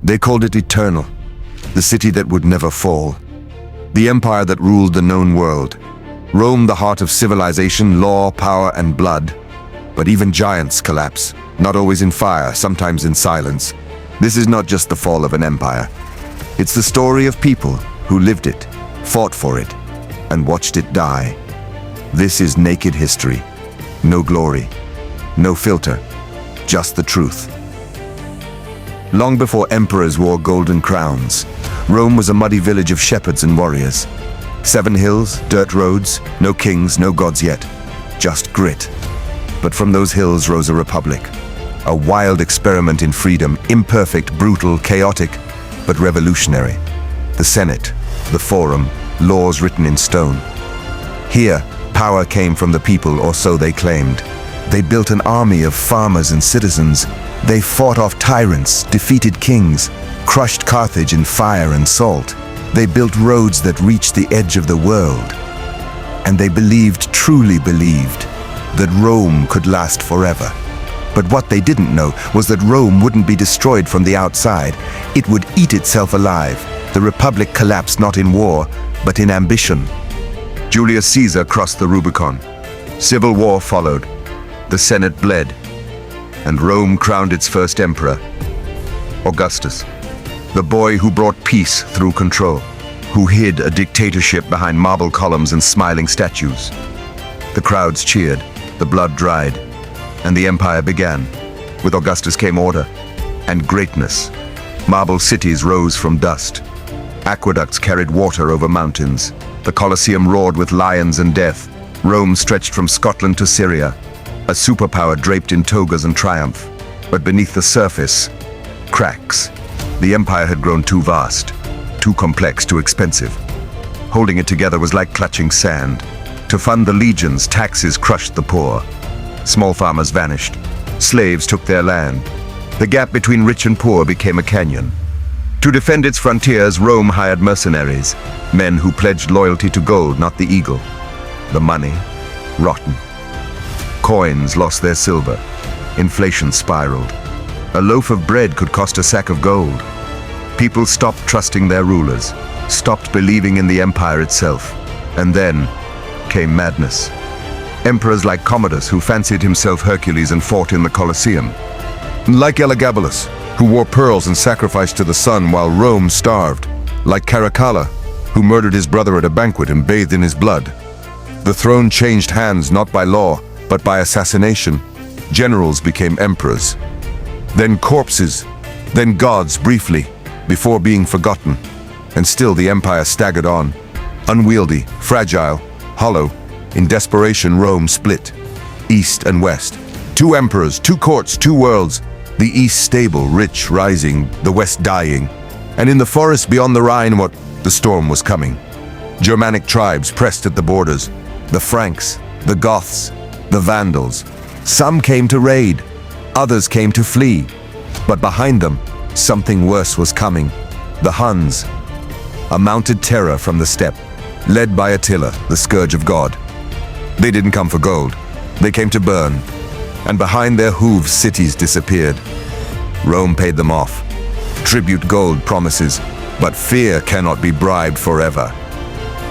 They called it eternal, the city that would never fall, the empire that ruled the known world. Rome, the heart of civilization, law, power, and blood. But even giants collapse, not always in fire, sometimes in silence. This is not just the fall of an empire. It's the story of people who lived it, fought for it, and watched it die. This is naked history. No glory, no filter, just the truth. Long before emperors wore golden crowns, Rome was a muddy village of shepherds and warriors. 7 hills, dirt roads, no kings, no gods yet, just grit. But from those hills rose a republic, a wild experiment in freedom, imperfect, brutal, chaotic, but revolutionary. The Senate, the Forum, laws written in stone. Here, power came from the people, or so they claimed. They built an army of farmers and citizens. They fought off tyrants, defeated kings, crushed Carthage in fire and salt. They built roads that reached the edge of the world. And they believed, truly believed, that Rome could last forever. But what they didn't know was that Rome wouldn't be destroyed from the outside. It would eat itself alive. The Republic collapsed not in war, but in ambition. Julius Caesar crossed the Rubicon. Civil war followed. The Senate bled. And Rome crowned its first emperor, Augustus. The boy who brought peace through control, who hid a dictatorship behind marble columns and smiling statues. The crowds cheered, the blood dried, and the empire began. With Augustus came order and greatness. Marble cities rose from dust. Aqueducts carried water over mountains. The Colosseum roared with lions and death. Rome stretched from Scotland to Syria, a superpower draped in togas and triumph. But beneath the surface, cracks. The empire had grown too vast, too complex, too expensive. Holding it together was like clutching sand. To fund the legions, taxes crushed the poor. Small farmers vanished. Slaves took their land. The gap between rich and poor became a canyon. To defend its frontiers, Rome hired mercenaries, men who pledged loyalty to gold, not the eagle. The money, rotten. Coins lost their silver. Inflation spiraled. A loaf of bread could cost a sack of gold. People stopped trusting their rulers, stopped believing in the empire itself. And then came madness. Emperors like Commodus, who fancied himself Hercules and fought in the Colosseum. Like Elagabalus, who wore pearls and sacrificed to the sun while Rome starved. Like Caracalla, who murdered his brother at a banquet and bathed in his blood. The throne changed hands not by law, but by assassination. Generals became emperors. Then corpses, then gods briefly, before being forgotten. And still the empire staggered on. Unwieldy, fragile, hollow. In desperation, Rome split. East and west. 2 emperors, 2 courts, 2 worlds. The east stable, rich, rising, the west dying. And in the forest beyond the Rhine, the storm was coming. Germanic tribes pressed at the borders. The Franks, the Goths, the Vandals. Some came to raid. Others came to flee, but behind them, something worse was coming. The Huns, a mounted terror from the steppe, led by Attila, the scourge of God. They didn't come for gold, they came to burn, and behind their hooves cities disappeared. Rome paid them off. Tribute gold promises, but fear cannot be bribed forever.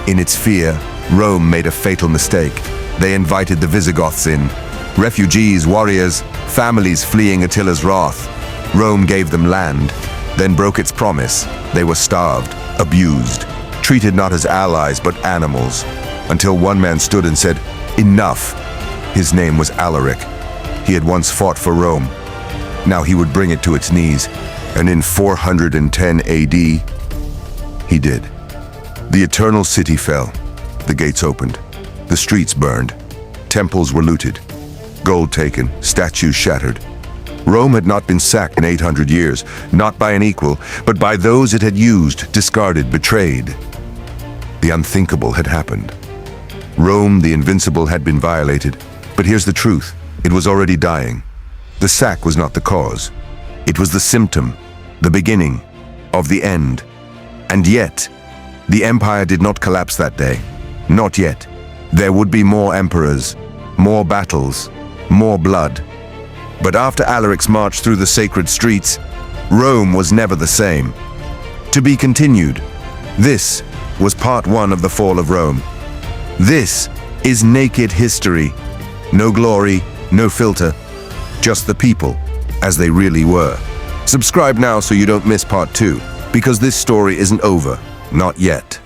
In its fear, Rome made a fatal mistake. They invited the Visigoths in. Refugees, warriors, families fleeing Attila's wrath. Rome gave them land, then broke its promise. They were starved, abused, treated not as allies but animals, until one man stood and said, "Enough." His name was Alaric. He had once fought for Rome. Now he would bring it to its knees, and in 410 AD, he did. The eternal city fell. The gates opened. The streets burned. Temples were looted. Gold taken, statues shattered. Rome had not been sacked in 800 years, not by an equal, but by those it had used, discarded, betrayed. The unthinkable had happened. Rome, the invincible, had been violated. But here's the truth. It was already dying. The sack was not the cause. It was the symptom, the beginning of the end. And yet, the empire did not collapse that day. Not yet. There would be more emperors, more battles, more blood. But after Alaric's march through the sacred streets, Rome was never the same. To be continued. This was part 1 of the fall of Rome. This is naked history. No glory, no filter, just the people as they really were. Subscribe now so you don't miss part 2, because this story isn't over, not yet.